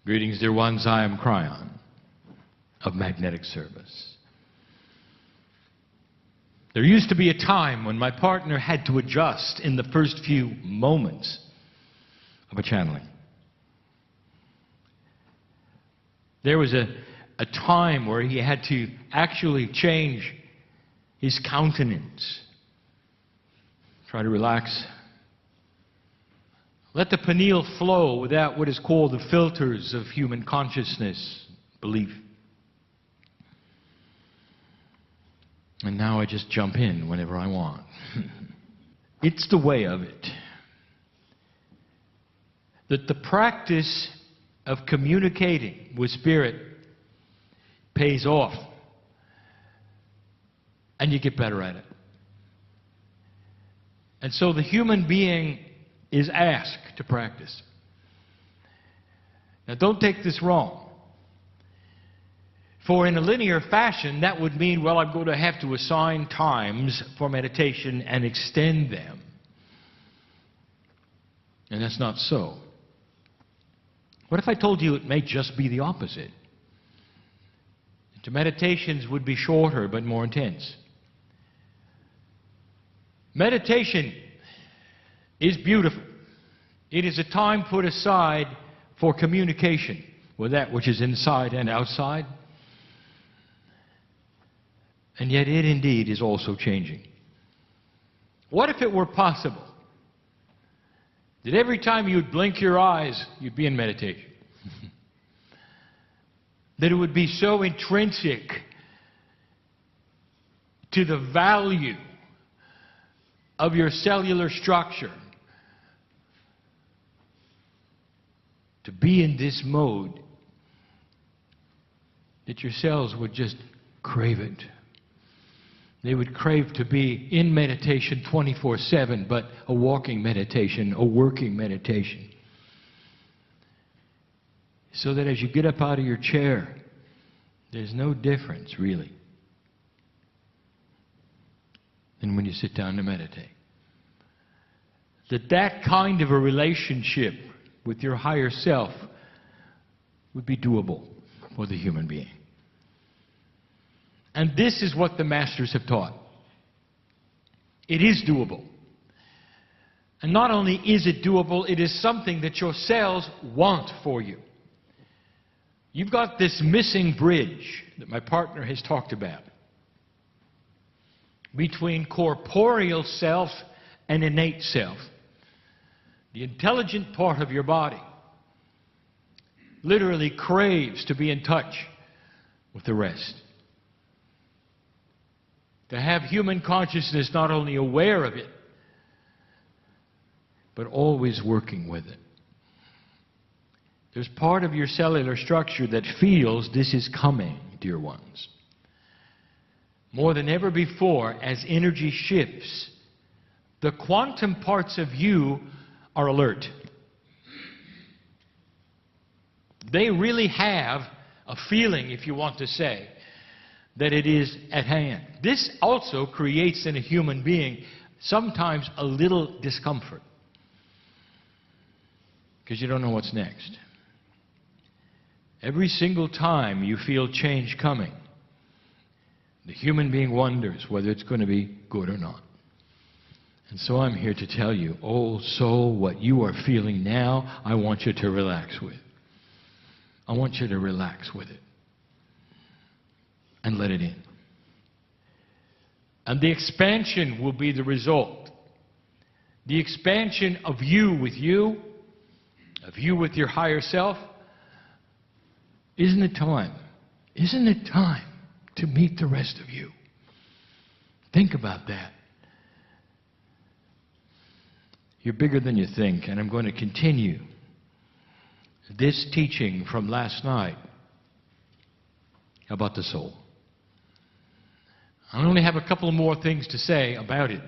Greetings, dear ones. I am KRYON of Magnetic Service. There used to be a time when my partner had to adjust in the first few moments of a channeling. There was a time where he had to actually change his countenance. Try to relax. Let the pineal flow without what is called the filters of human consciousness, belief. And now I just jump in whenever I want. It's the way of it. That the practice of communicating with Spirit pays off. And you get better at it. And so the human being is asked to practice. Now don't take this wrong. For in a linear fashion, that would mean, well, I'm going to have to assign times for meditation and extend them. And that's not so. What if I told you it may just be the opposite? The meditations would be shorter but more intense. Meditation is beautiful. It is a time put aside for communication with that which is inside and outside. And yet it indeed is also changing. What if it were possible that every time you'd blink your eyes, you'd be in meditation? That it would be so intrinsic to the value of your cellular structure to be in this mode that your cells would just crave it. They would crave to be in meditation 24/7, but a walking meditation, a working meditation. So that as you get up out of your chair, there's no difference, really, than when you sit down to meditate. That kind of a relationship with your higher self would be doable for the human being. And this is what the masters have taught. It is doable. And not only is it doable, it is something that your cells want for you. You've got this missing bridge that my partner has talked about between corporeal self and innate self. The intelligent part of your body literally craves to be in touch with the rest. To have human consciousness not only aware of it, but always working with it. There's part of your cellular structure that feels this is coming, dear ones. More than ever before, as energy shifts, the quantum parts of you are alert. They really have a feeling, if you want to say, that it is at hand. This also creates in a human being sometimes a little discomfort, because you don't know what's next. Every single time you feel change coming, the human being wonders whether it's going to be good or not. And so I'm here to tell you, oh soul, what you are feeling now, I want you to relax with. I want you to relax with it. And let it in. And the expansion will be the result. The expansion of you with you, of you with your higher self. Isn't it time? Isn't it time to meet the rest of you? Think about that. You're bigger than you think, and I'm going to continue this teaching from last night about the soul. I only have a couple more things to say about it.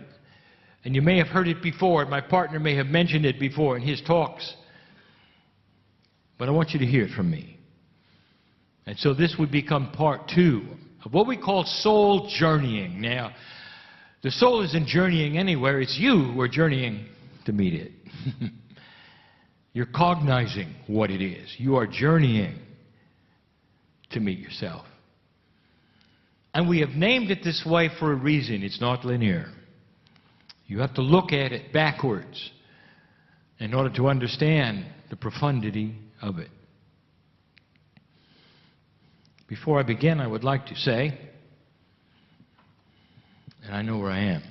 And you may have heard it before, my partner may have mentioned it before in his talks. But I want you to hear it from me. And so this would become part 2 of what we call soul journeying. Now, the soul isn't journeying anywhere, it's you who are journeying to meet it. You're cognizing what it is. You are journeying to meet yourself. And we have named it this way for a reason. It's not linear. You have to look at it backwards in order to understand the profundity of it. Before I begin, I would like to say, and I know where I am,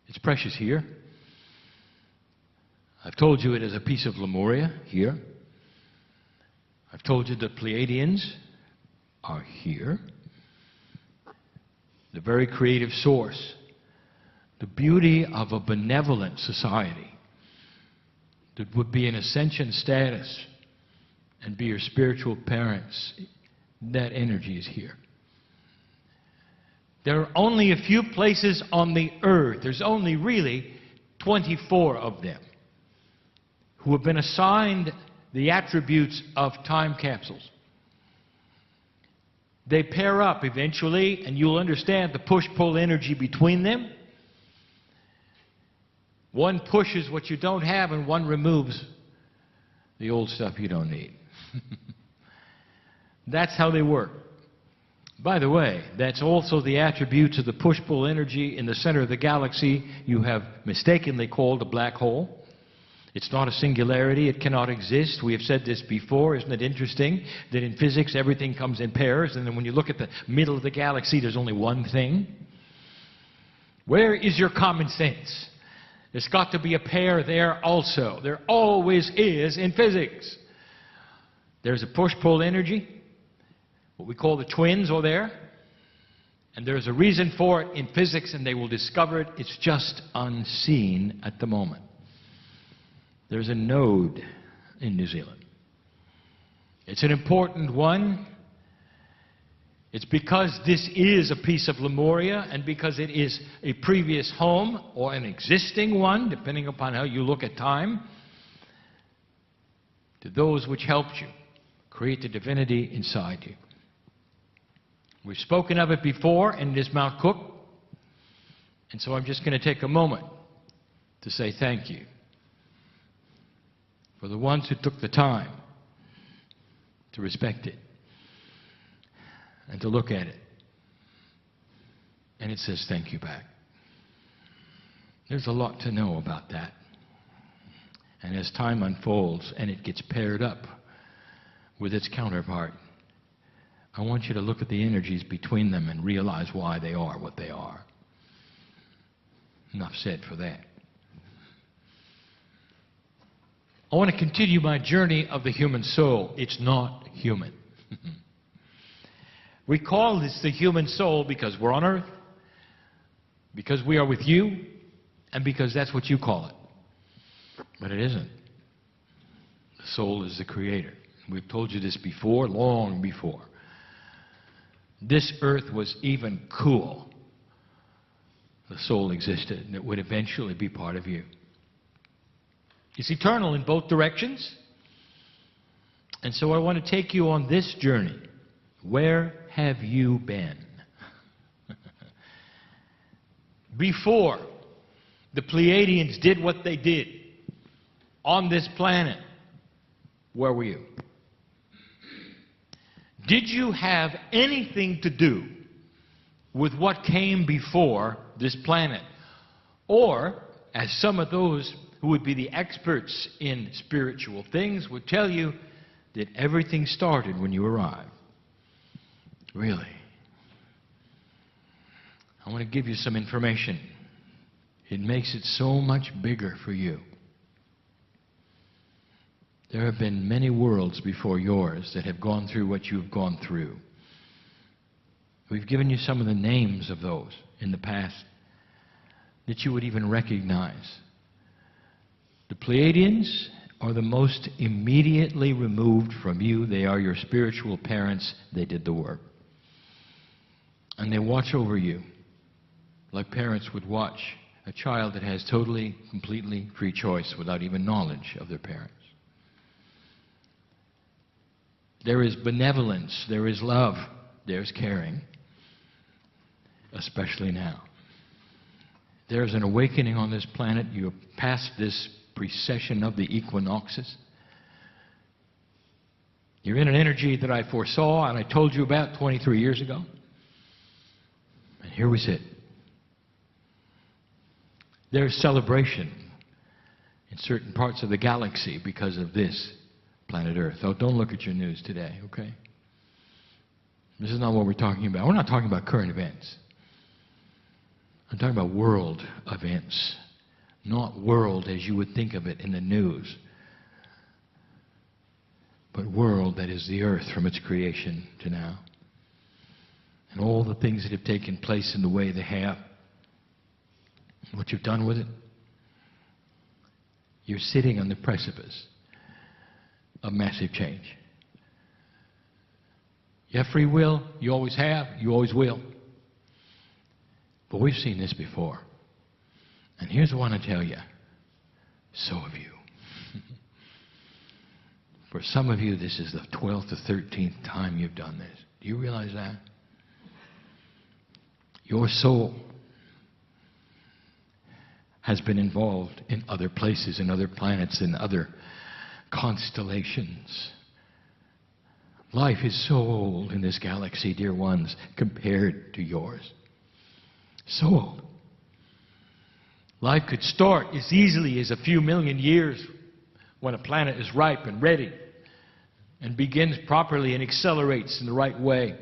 it's precious here. I've told you it is a piece of Lemuria here. I've told you the Pleiadians are here. The very creative source. The beauty of a benevolent society that would be in ascension status and be your spiritual parents. That energy is here. There are only a few places on the earth. There's only really 24 of them who have been assigned the attributes of time capsules. They pair up eventually, and you'll understand the push-pull energy between them. One pushes what you don't have, and one removes the old stuff you don't need. That's how they work. By the way, that's also the attributes of the push-pull energy in the center of the galaxy you have mistakenly called a black hole. It's not a singularity. It cannot exist. We have said this before. Isn't it interesting that in physics everything comes in pairs, and then when you look at the middle of the galaxy, there's only one thing? Where is your common sense? There's got to be a pair there also. There always is in physics. There's a push-pull energy, what we call the twins are there, and there's a reason for it in physics, and they will discover it. It's just unseen at the moment. There's a node in New Zealand. It's an important one. It's because this is a piece of Lemuria, and because it is a previous home, or an existing one, depending upon how you look at time, to those which helped you create the divinity inside you. We've spoken of it before, and it is Mount Cook. And so I'm just going to take a moment to say thank you for the ones who took the time to respect it and to look at it. And it says thank you back. There's a lot to know about that. And as time unfolds and it gets paired up with its counterpart, I want you to look at the energies between them and realize why they are what they are. Enough said for that. I want to continue my journey of the human soul. It's not human. We call this the human soul because we're on earth, because we are with you, and because that's what you call it. But it isn't. The soul is the creator. We've told you this before, long before. This earth was even cool. The soul existed, and it would eventually be part of you. It's eternal in both directions. And so I want to take you on this journey. Where have you been? Before the Pleiadians did what they did on this planet, where were you? Did you have anything to do with what came before this planet? Or, as some of those who would be the experts in spiritual things would tell you, that everything started when you arrived? Really? I want to give you some information. It makes it so much bigger for you. There have been many worlds before yours that have gone through what you've gone through. We've given you some of the names of those in the past that you would even recognize. The Pleiadians are the most immediately removed from you. They are your spiritual parents. They did the work. And they watch over you like parents would watch a child that has totally, completely free choice without even knowledge of their parents. There is benevolence, there is love, there's caring, especially now. There's an awakening on this planet. You have passed this precession of the equinoxes. You're in an energy that I foresaw and I told you about 23 years ago. And here we sit. There's celebration in certain parts of the galaxy because of this planet Earth. Oh, don't look at your news today, okay? This is not what we're talking about. We're not talking about current events. I'm talking about world events, not world as you would think of it in the news, but world that is the earth from its creation to now. And all the things that have taken place in the way they have, what you've done with it. You're sitting on the precipice of massive change. You have free will, you always have, you always will. But we've seen this before. And here's what I want to tell you. So have you. For some of you, this is the 12th or 13th time you've done this. Do you realize that? Your soul has been involved in other places, in other planets, in other constellations. Life is so old in this galaxy, dear ones, compared to yours. So old. Life could start as easily as a few million years when a planet is ripe and ready and begins properly and accelerates in the right way.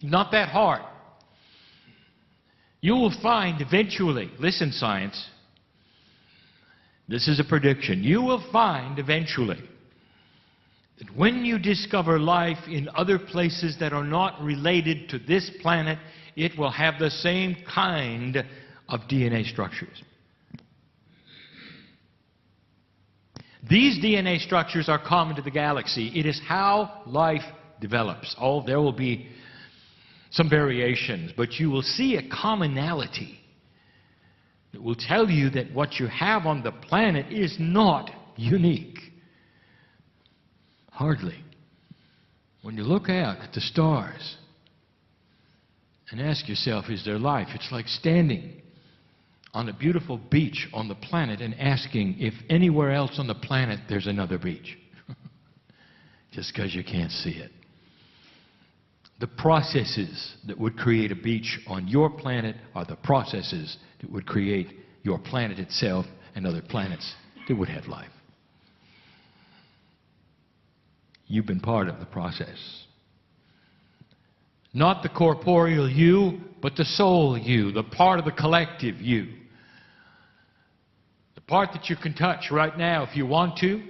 Not that hard. You will find eventually, listen science, this is a prediction, you will find eventually that when you discover life in other places that are not related to this planet, it will have the same kind of DNA structures. These DNA structures are common to the galaxy. It is how life develops. Oh, there will be some variations, but you will see a commonality that will tell you that what you have on the planet is not unique. Hardly. When you look out at the stars and ask yourself, is there life? It's like standing on a beautiful beach on the planet and asking if anywhere else on the planet there's another beach. Just because you can't see it. The processes that would create a beach on your planet are the processes that would create your planet itself and other planets that would have life. You've been part of the process. Not the corporeal you, but the soul you, the part of the collective you. The part that you can touch right now if you want to.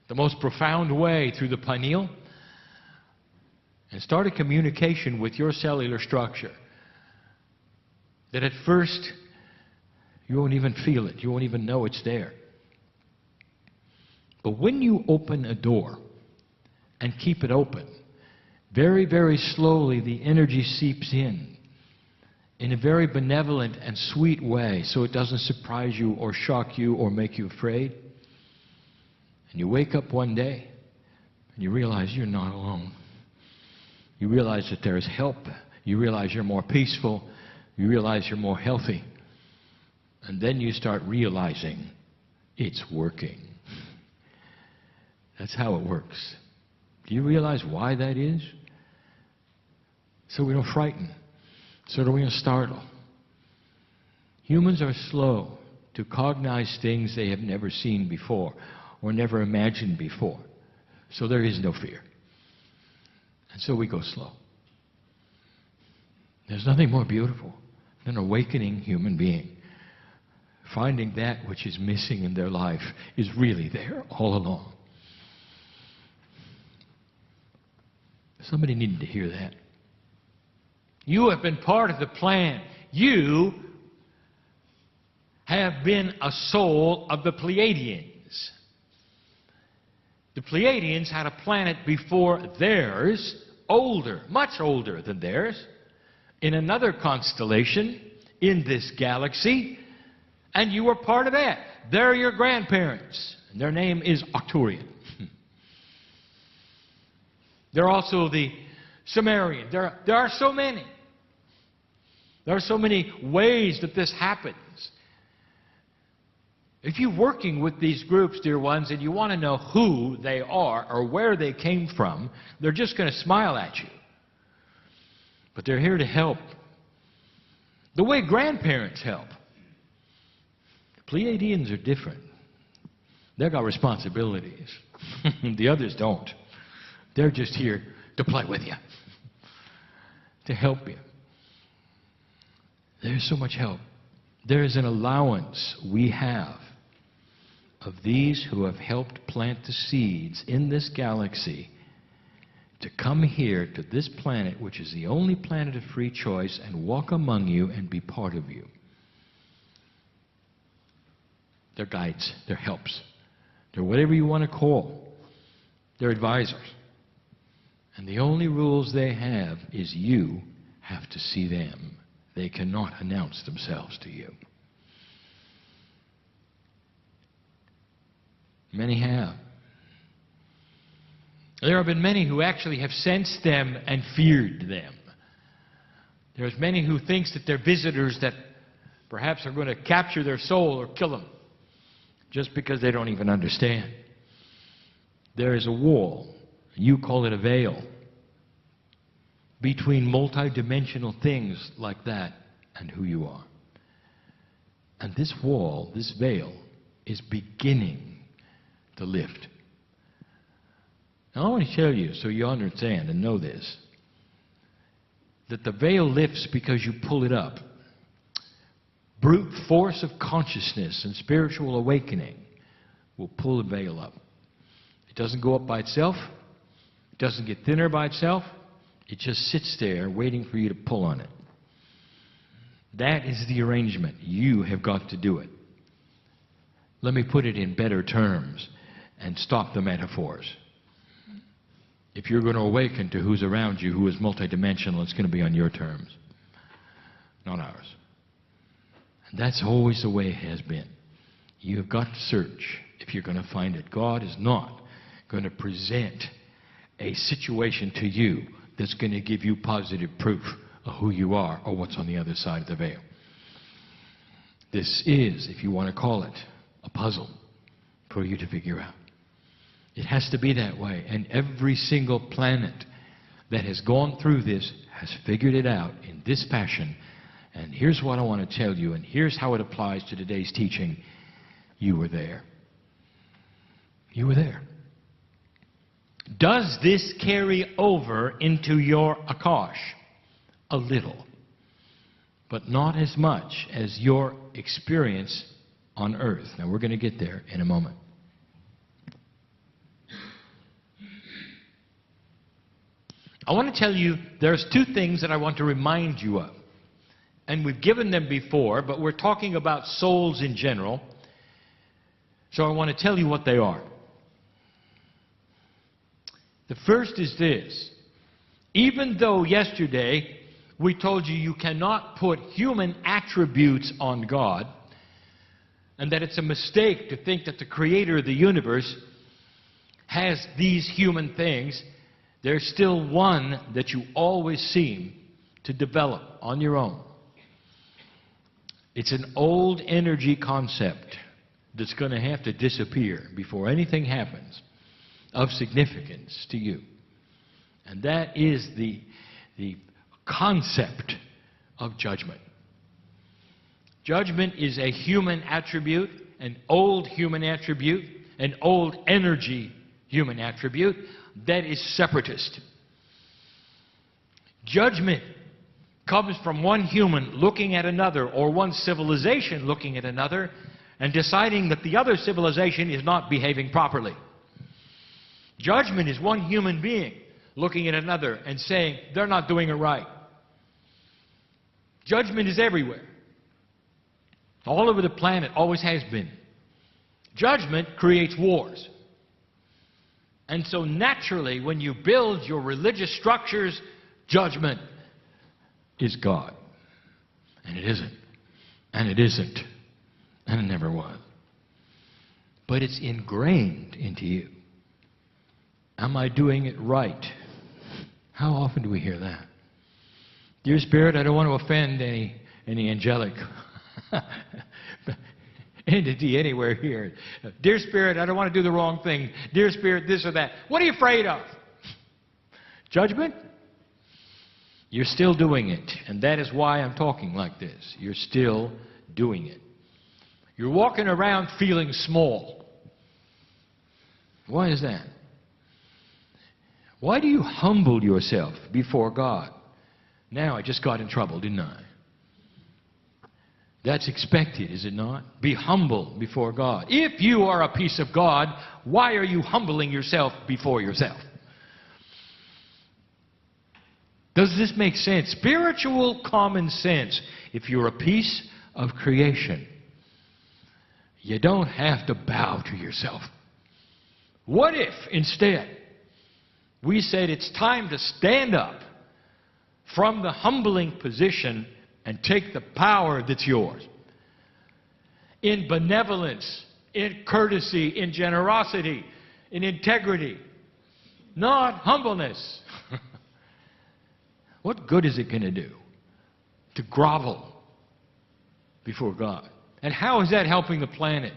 The most profound way through the pineal. And start a communication with your cellular structure that at first you won't even feel it. You won't even know it's there. But when you open a door and keep it open, very, very slowly the energy seeps in a very benevolent and sweet way so it doesn't surprise you or shock you or make you afraid. And you wake up one day and you realize you're not alone. You realize that there's help. You realize you're more peaceful. You realize you're more healthy. And then you start realizing it's working. That's how it works. Do you realize why that is? So we don't frighten. So that we don't startle. Humans are slow to cognize things they have never seen before or never imagined before. So there is no fear. And so we go slow. There's nothing more beautiful than an awakening human being. Finding that which is missing in their life is really there all along. Somebody needed to hear that. You have been part of the plan. You have been a soul of the Pleiadians. The Pleiadians had a planet before theirs, older, much older than theirs, in another constellation in this galaxy, and you were part of that. They're your grandparents. And their name is Arcturian. They're also the Sumerian. There are so many. There are so many ways that this happens. If you're working with these groups, dear ones, and you want to know who they are or where they came from, they're just going to smile at you. But they're here to help. The way grandparents help. Pleiadians are different. They've got responsibilities. The others don't. They're just here to play with you, to help you. There's so much help. There is an allowance we have of these who have helped plant the seeds in this galaxy to come here to this planet, which is the only planet of free choice, and walk among you and be part of you. They're guides, they're helps, they're whatever you want to call. They're advisors. And the only rules they have is you have to see them. They cannot announce themselves to you. Many have. There have been many who actually have sensed them and feared them. There's many who think that they're visitors that perhaps are going to capture their soul or kill them just because they don't even understand. There is a wall, you call it a veil, between multidimensional things like that and who you are. And this wall, this veil, is beginning to lift. Now I want to tell you, so you understand and know this, that the veil lifts because you pull it up. Brute force of consciousness and spiritual awakening will pull the veil up. It doesn't go up by itself. It doesn't get thinner by itself. It just sits there waiting for you to pull on it. That is the arrangement. You have got to do it. Let me put it in better terms and stop the metaphors. If you're going to awaken to who's around you, who is multidimensional, it's going to be on your terms, not ours. And that's always the way it has been. You've got to search if you're going to find it. God is not going to present a situation to you that's going to give you positive proof of who you are or what's on the other side of the veil. This is, if you want to call it, a puzzle for you to figure out. It has to be that way. And every single planet that has gone through this has figured it out in this fashion. And here's what I want to tell you, and here's how it applies to today's teaching. You were there. You were there. Does this carry over into your Akash? A little. But not as much as your experience on Earth. Now we're going to get there in a moment. I want to tell you there's two things that I want to remind you of. And we've given them before, but we're talking about souls in general. So I want to tell you what they are. The first is this. Even though yesterday we told you you cannot put human attributes on God, and that it's a mistake to think that the creator of the universe has these human things, there's still one that you always seem to develop on your own. It's an old energy concept that's going to have to disappear before anything happens of significance to you. And that is the concept of judgment. Judgment is a human attribute, an old human attribute, an old energy human attribute that is separatist. Judgment comes from one human looking at another, or one civilization looking at another, and deciding that the other civilization is not behaving properly. Judgment is one human being looking at another and saying they're not doing it right. Judgment is everywhere. All over the planet, always has been. Judgment creates wars. And so naturally, when you build your religious structures, judgment is God. And it isn't. And it isn't. And it never was. But it's ingrained into you. Am I doing it right? How often do we hear that? Dear Spirit, I don't want to offend any angelic entity anywhere here. Dear Spirit, I don't want to do the wrong thing. Dear Spirit, this or that. What are you afraid of? Judgment? You're still doing it. And that is why I'm talking like this. You're still doing it. You're walking around feeling small. Why is that? Why do you humble yourself before God? Now, I just got in trouble, didn't I? That's expected, is it not? Be humble before God. If you are a piece of God, why are you humbling yourself before yourself? Does this make sense? Spiritual common sense. If you're a piece of creation, you don't have to bow to yourself. What if, instead, we said it's time to stand up from the humbling position and take the power that's yours? In benevolence, in courtesy, in generosity, in integrity, not humbleness. What good is it going to do to grovel before God? And how is that helping the planet?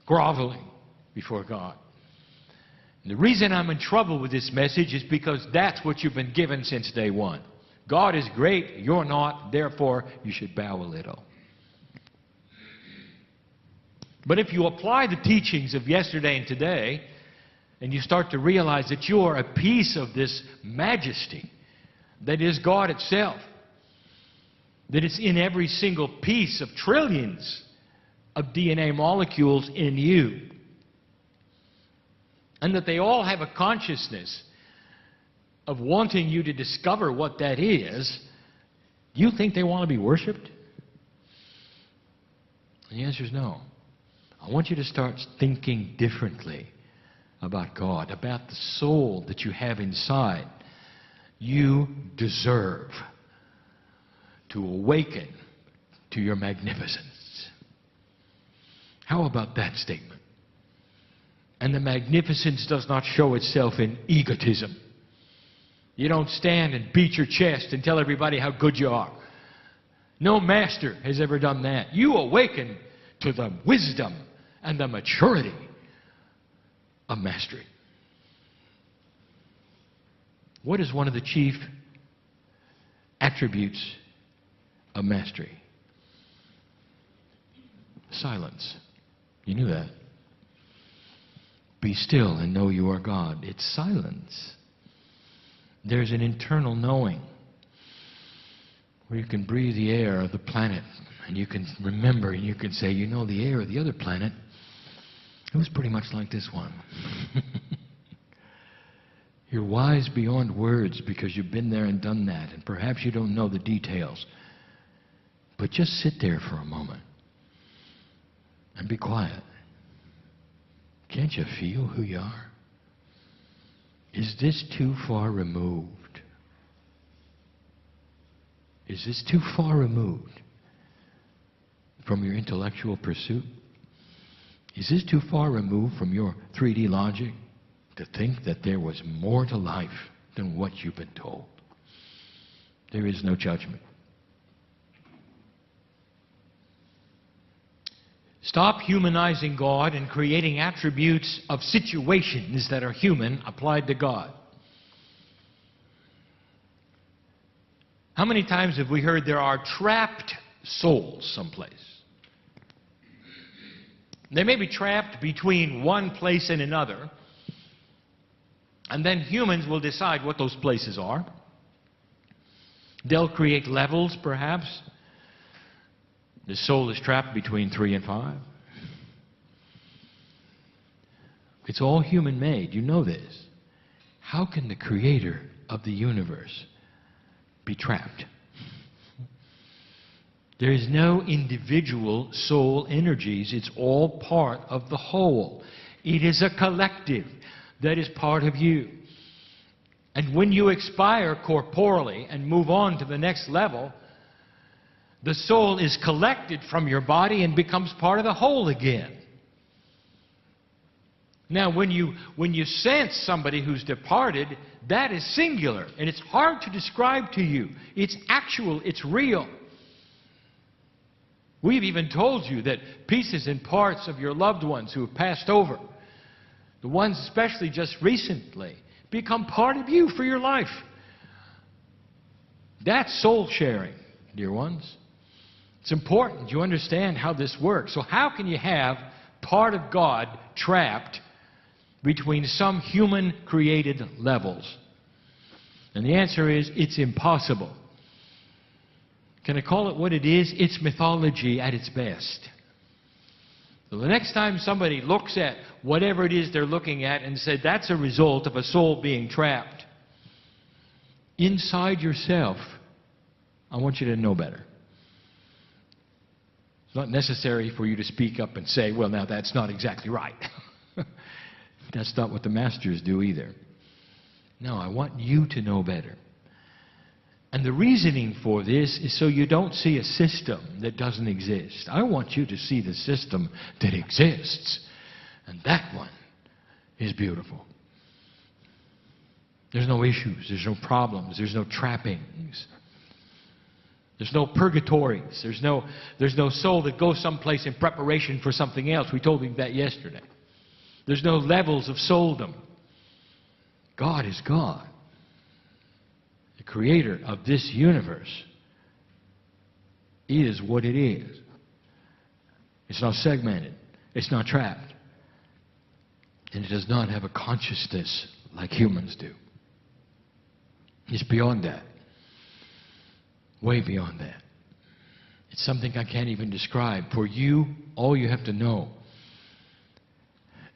Groveling before God. And the reason I'm in trouble with this message is because that's what you've been given since day one. God is great, you're not, therefore you should bow a little. But if you apply the teachings of yesterday and today, and you start to realize that you are a piece of this majesty that is God itself, that it's in every single piece of trillions of DNA molecules in you, and that they all have a consciousness of wanting you to discover what that is, you think they want to be worshipped? And the answer is no. I want you to start thinking differently about God, about the soul that you have inside. You deserve to awaken to your magnificence. How about that statement? And the magnificence does not show itself in egotism. You don't stand and beat your chest and tell everybody how good you are. No master has ever done that. You awaken to the wisdom and the maturity of mastery. What is one of the chief attributes of mastery? Silence. You knew that. Be still and know you are God. It's silence. There's an internal knowing where you can breathe the air of the planet and you can remember and you can say, you know, the air of the other planet, it was pretty much like this one. You're wise beyond words because you've been there and done that, and perhaps you don't know the details. But just sit there for a moment and be quiet. Can't you feel who you are? Is this too far removed? Is this too far removed from your intellectual pursuit? Is this too far removed from your 3D logic to think that there was more to life than what you've been told? There is no judgment. Stop humanizing God and creating attributes of situations that are human applied to God. How many times have we heard there are trapped souls someplace? They may be trapped between one place and another, and then humans will decide what those places are. They'll create levels, perhaps. The soul is trapped between 3 and 5. It's all human-made. You know this. How can the creator of the universe be trapped? There is no individual soul energies. It's all part of the whole. It is a collective that is part of you. And when you expire corporally and move on to the next level, the soul is collected from your body and becomes part of the whole again. Now, when you sense somebody who's departed, that is singular, and it's hard to describe to you. It's actual, it's real. We've even told you that pieces and parts of your loved ones who have passed over, the ones especially just recently, become part of you for your life. That's soul sharing, dear ones. It's important you understand how this works. So how can you have part of God trapped between some human created levels? And the answer is, it's impossible. Can I call it what it is? It's mythology at its best. So the next time somebody looks at whatever it is they're looking at and said that's a result of a soul being trapped, inside yourself, I want you to know better. It's not necessary for you to speak up and say, well, now that's not exactly right. That's not what the masters do either. No, I want you to know better. And the reasoning for this is so you don't see a system that doesn't exist. I want you to see the system that exists. And that one is beautiful. There's no issues. There's no problems. There's no trappings. There's no purgatories. There's no soul that goes someplace in preparation for something else. We told you that yesterday. There's no levels of souldom. God is God. The creator of this universe is what it is. It's not segmented. It's not trapped. And it does not have a consciousness like humans do. It's beyond that. Way beyond that. It's something I can't even describe. For you, all you have to know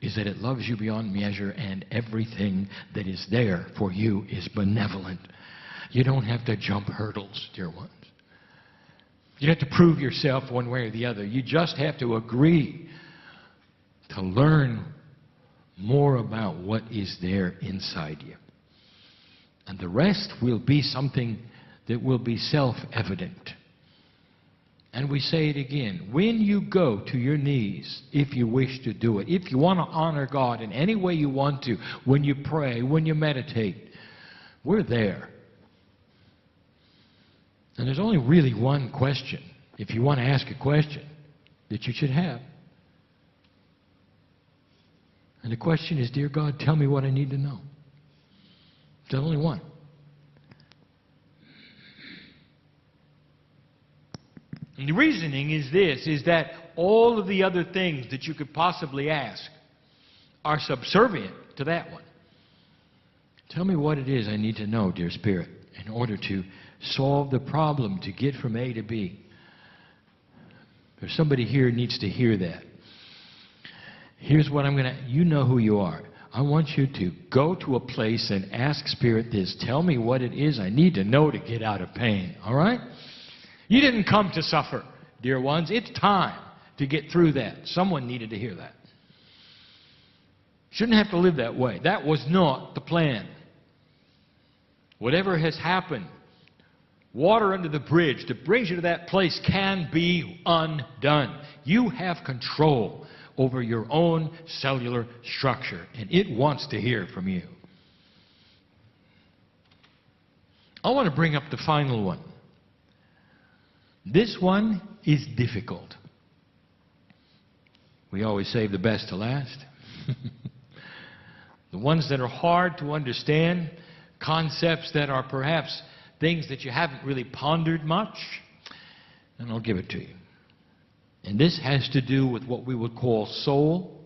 is that it loves you beyond measure, and everything that is there for you is benevolent. You don't have to jump hurdles, dear ones. You don't have to prove yourself one way or the other. You just have to agree to learn more about what is there inside you. And the rest will be something that will be self-evident. And we say it again, when you go to your knees, if you wish to do it, if you want to honor God in any way you want to, when you pray, when you meditate, we're there. And there's only really one question, if you want to ask a question, that you should have. And the question is, dear God, tell me what I need to know. There's only one. And the reasoning is this, is that all of the other things that you could possibly ask are subservient to that one. Tell me what it is I need to know, dear Spirit, in order to solve the problem, to get from A to B. There's somebody here who needs to hear that. Here's what I'm going to, you know who you are. I want you to go to a place and ask Spirit this. Tell me what it is I need to know to get out of pain. All right? You didn't come to suffer, dear ones. It's time to get through that. Someone needed to hear that. Shouldn't have to live that way. That was not the plan. Whatever has happened, water under the bridge that brings you to that place can be undone. You have control over your own cellular structure, and it wants to hear from you. I want to bring up the final one. This one is difficult. We always save the best to last. The ones that are hard to understand, concepts that are perhaps things that you haven't really pondered much, and I'll give it to you. And this has to do with what we would call soul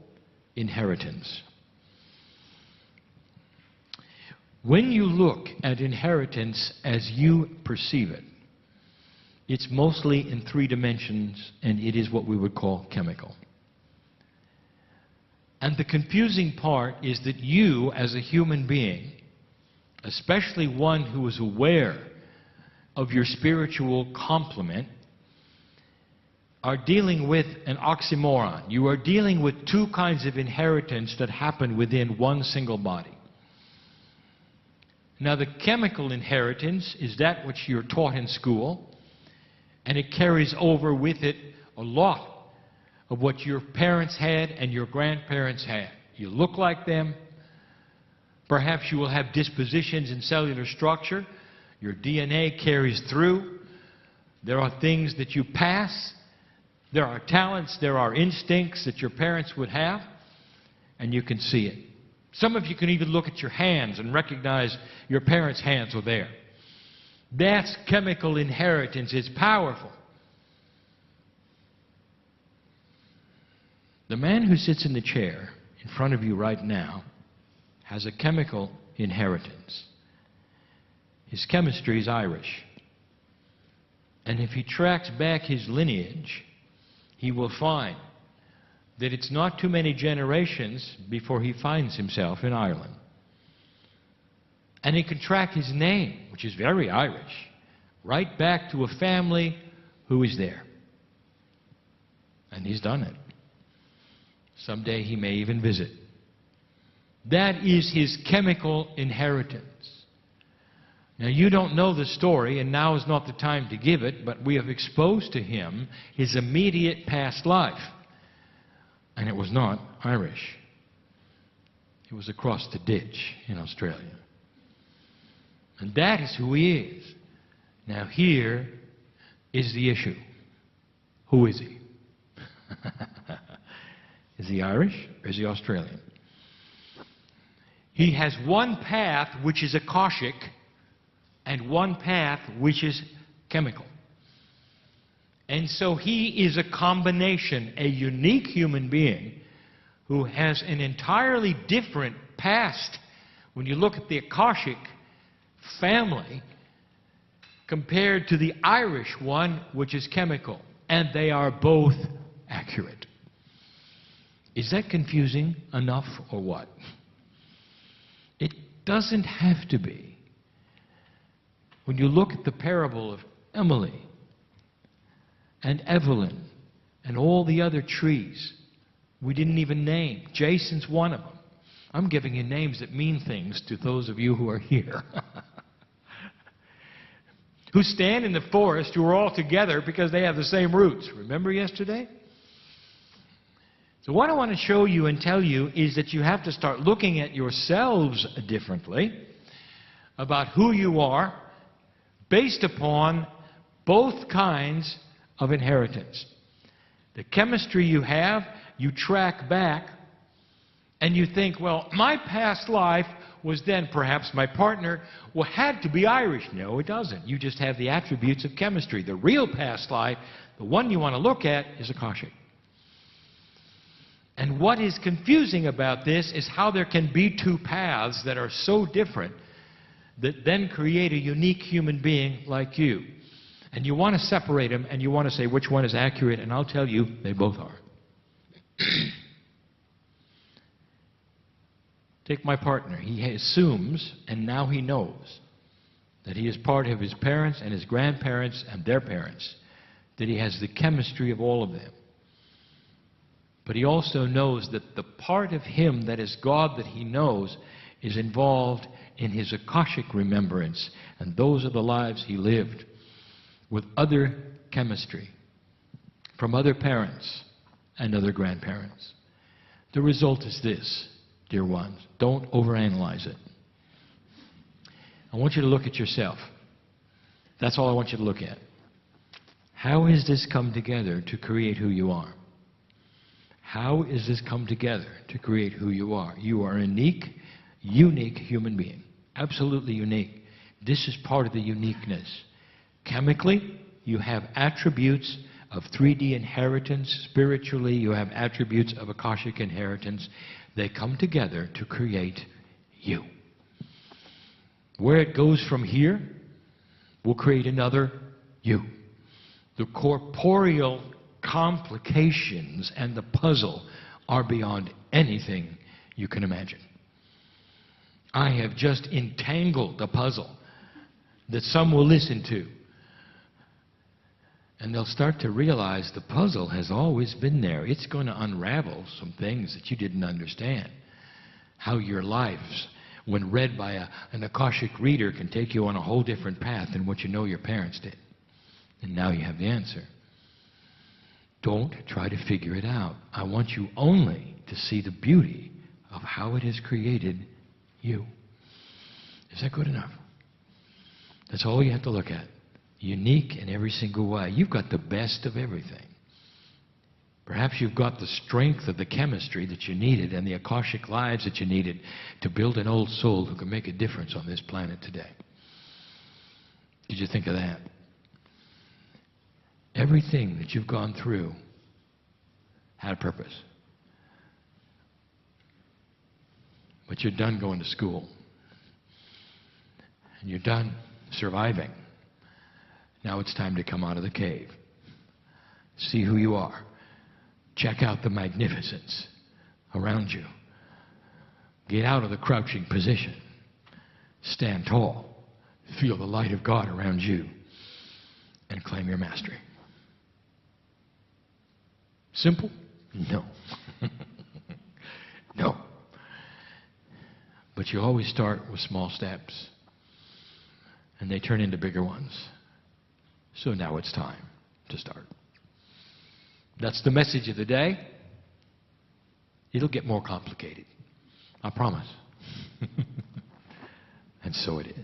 inheritance. When you look at inheritance as you perceive it, it's mostly in 3 dimensions, and it is what we would call chemical. And the confusing part is that you, as a human being, especially one who is aware of your spiritual complement, are dealing with an oxymoron. You are dealing with 2 kinds of inheritance that happen within one single body. Now, the chemical inheritance is that which you're taught in school, and it carries over with it a lot of what your parents had and your grandparents had. You look like them. Perhaps you will have dispositions in cellular structure. Your DNA carries through. There are things that you pass. There are talents, there are instincts that your parents would have, and you can see it. Some of you can even look at your hands and recognize your parents' hands were there. That's chemical inheritance. It's powerful. The man who sits in the chair in front of you right now has a chemical inheritance. His chemistry is Irish. And if he tracks back his lineage, he will find that it's not too many generations before he finds himself in Ireland. And he can track his name, which is very Irish, right back to a family who is there. And he's done it. Someday he may even visit. That is his chemical inheritance. Now, you don't know the story, and now is not the time to give it, but we have exposed to him his immediate past life. And it was not Irish. It was across the ditch in Australia. And that is who he is. Now, here is the issue. Who is he? Is he Irish or is he Australian? He has one path which is Akashic, and one path which is chemical. And so he is a combination, a unique human being who has an entirely different past when you look at the Akashic family compared to the Irish one, which is chemical. And they are both accurate. Is that confusing enough or what? It doesn't have to be. When you look at the parable of Emily and Evelyn and all the other trees we didn't even name, Jason's one of them. I'm giving you names that mean things to those of you who are here. Who stand in the forest, who are all together because they have the same roots. Remember yesterday? So what I want to show you and tell you is that you have to start looking at yourselves differently about who you are, based upon both kinds of inheritance. The chemistry you have, you track back, and you think, well, my past life was then perhaps my partner had to be Irish. No, it doesn't. You just have the attributes of chemistry. The real past life, the one you want to look at, is Akashic. And what is confusing about this is how there can be two paths that are so different that then create a unique human being like you. And you want to separate them, and you want to say which one is accurate, and I'll tell you, they both are. Take my partner. He assumes, and now he knows, that he is part of his parents and his grandparents and their parents, that he has the chemistry of all of them. But he also knows that the part of him that is God that he knows is involved in his Akashic remembrance, and those are the lives he lived with other chemistry from other parents and other grandparents. The result is this, dear ones. Don't overanalyze it. I want you to look at yourself. That's all I want you to look at. How has this come together to create who you are? How has this come together to create who you are? You are a unique human being. Absolutely unique. This is part of the uniqueness. Chemically, you have attributes of 3D inheritance. Spiritually, you have attributes of Akashic inheritance. They come together to create you. Where it goes from here will create another you. The corporeal complications and the puzzle are beyond anything you can imagine. I have just entangled the puzzle that some will listen to. And they'll start to realize the puzzle has always been there. It's going to unravel some things that you didn't understand. How your lives, when read by an Akashic reader, can take you on a whole different path than what you know your parents did. And now you have the answer. Don't try to figure it out. I want you only to see the beauty of how it has created you. Is that good enough? That's all you have to look at. Unique in every single way. You've got the best of everything. Perhaps you've got the strength of the chemistry that you needed and the Akashic lives that you needed to build an old soul who can make a difference on this planet today. Did you think of that? Everything that you've gone through had a purpose. But you're done going to school. And you're done surviving. Now it's time to come out of the cave. See who you are. Check out the magnificence around you. Get out of the crouching position. Stand tall. Feel the light of God around you. And claim your mastery. Simple? No. No. But you always start with small steps. And they turn into bigger ones. So now it's time to start. That's the message of the day. It'll get more complicated. I promise. And so it is.